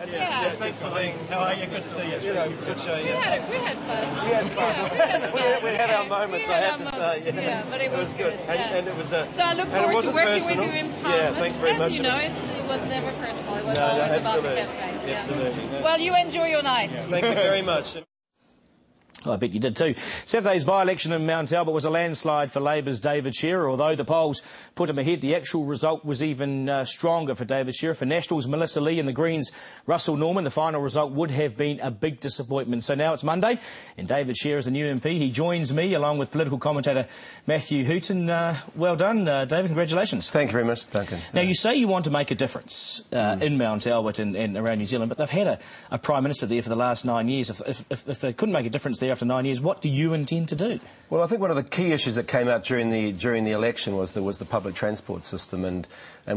Yeah, thanks for being. How are you? Good to see you. Good show. We had fun. We had fun. We had our moments. I have to say. Yeah, but it was good. And it was. So I look forward to working with you in Parliament. Yeah, thanks very much. As you know, it was never personal. It was always about the campaign. Yeah. Absolutely. No. Well, you enjoy your night. Yeah. Thank you very much. I bet you did too. Saturday's by-election in Mount Albert was a landslide for Labor's David Shearer. Although the polls put him ahead, the actual result was even stronger for David Shearer. For Nationals, Melissa Lee and the Greens, Russell Norman, the final result would have been a big disappointment. So now it's Monday, and David Shearer is a new MP. He joins me, along with political commentator Matthew Hooton. Well done, David. Congratulations. Thank you very much, Duncan. Now, you say you want to make a difference in Mount Albert and around New Zealand, but they've had a Prime Minister there for the last 9 years. If they couldn't make a difference there after 9 years, what do you intend to do? Well, I think one of the key issues that came out during the election was the public transport system, and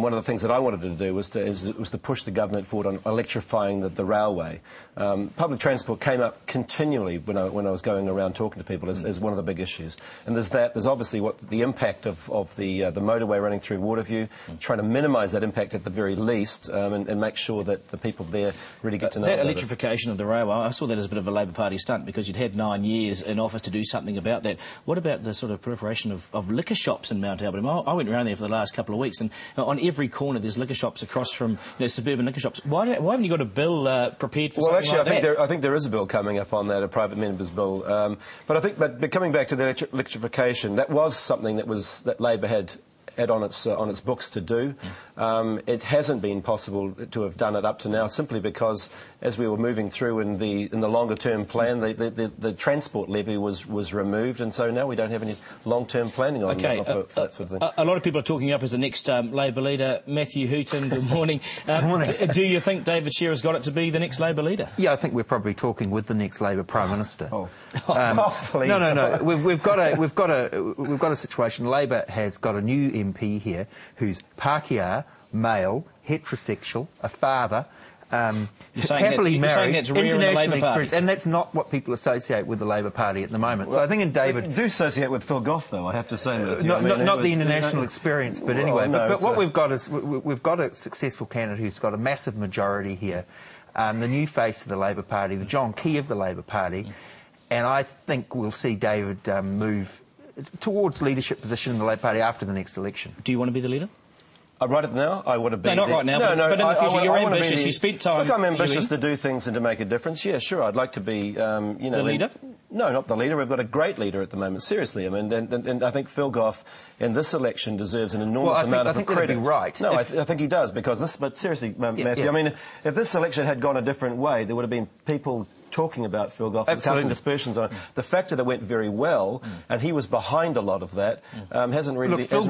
one of the things that I wanted to do was to push the government forward on electrifying the railway. Public transport came up continually when I was going around talking to people as one of the big issues. And there's obviously the impact of the motorway running through Waterview, trying to minimise that impact at the very least, and make sure that the people there really get to know that about electrification of the railway. I saw that as a bit of a Labor Party stunt, because you'd had 9 years in office to do something about that. What about the sort of proliferation of liquor shops in Mount Albert? I went around there for the last couple of weeks, and on every corner there's liquor shops across from suburban liquor shops. Why haven't you got a bill prepared for something like that? I think there is a bill coming up on that, a private member's bill. But coming back to the electrification, that was something that Labor had on its books to do. It hasn't been possible to have done it up to now, simply because as we were moving through in the longer term plan, the transport levy was removed, and so now we don't have any long term planning on for that sort of thing. A lot of people are talking up as the next Labor leader. Matthew Hooton, good morning. Good morning. Do you think David Shearer's got it to be the next Labor leader? Yeah, I think we're probably talking with the next Labor Prime Minister. Please. No. We've got a situation. Labor has got a new MP here who's Pākehā, male, heterosexual, a father, happily married, international experience, and that's not what people associate with the Labor Party at the moment. Well, so I think in David... We do associate with Phil Goff, though, I have to say. Not the international experience, but anyway. No, but what we've got is we've got a successful candidate who's got a massive majority here, the new face of the Labor Party, the John Key of the Labor Party, and I think we'll see David move towards leadership position in the Labor Party after the next election. Do you want to be the leader? Right now, I want to be... No, not right now, but in the future. You're ambitious. You spent time... Look, I'm ambitious to do things and to make a difference. Yeah, sure, I'd like to be, the leader? No, not the leader. We've got a great leader at the moment, seriously. I mean, and I think Phil Goff in this election deserves an enormous amount of credit. I think right. No, I think he does, because this... But seriously, Matthew, I mean, if this election had gone a different way, there would have been people talking about Phil Goff and casting dispersions on it. The fact that it went very well, and he was behind a lot of that, hasn't really... Look, Phil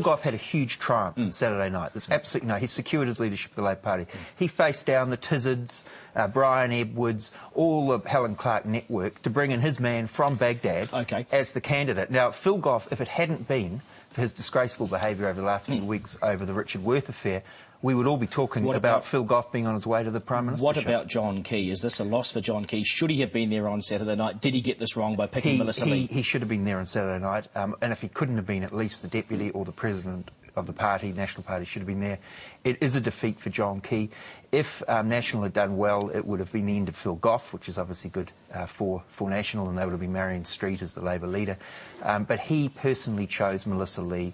Goff had a huge triumph on Saturday night. There's absolutely he secured his leadership of the Labor Party. He faced down the Tizards, Brian Edwards, all the Helen Clark network to bring in his man from Baghdad as the candidate. Now, Phil Goff, if it hadn't been for his disgraceful behaviour over the last few weeks over the Richard Worth affair, we would all be talking about Phil Goff being on his way to the Prime Minister. What about John Key? Is this a loss for John Key? Should he have been there on Saturday night? Did he get this wrong by picking Melissa Lee? He should have been there on Saturday night, and if he couldn't have been, at least the deputy or the president of the party, National Party, should have been there. It is a defeat for John Key. If National had done well, it would have been the end of Phil Goff, which is obviously good for National, and they would have been Marion Street as the Labor leader. But he personally chose Melissa Lee,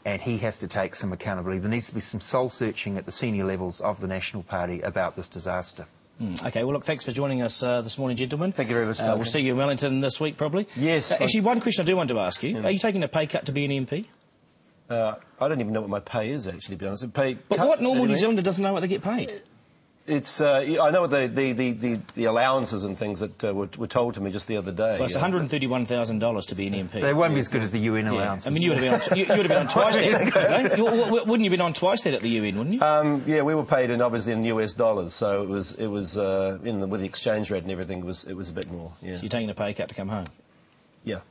and he has to take some accountability. There needs to be some soul-searching at the senior levels of the National Party about this disaster. OK, well, look, thanks for joining us this morning, gentlemen. Thank you very much, We'll see you in Wellington this week, probably. Yes. Actually, one question I do want to ask you. Are you taking a pay cut to be an MP? I don't even know what my pay is, actually, to be honest. But what normal New Zealander doesn't know what they get paid? It's I know what the allowances and things that were told to me just the other day. Well, it's $131,000 to be an MP. They won't be as good as the UN allowances. I mean, you would have been on twice that. Wouldn't you have been on twice that at the UN, wouldn't you? Yeah, we were paid obviously in US dollars, so it was with the exchange rate and everything, it was a bit more. Yeah. So you're taking a pay cut to come home? Yeah.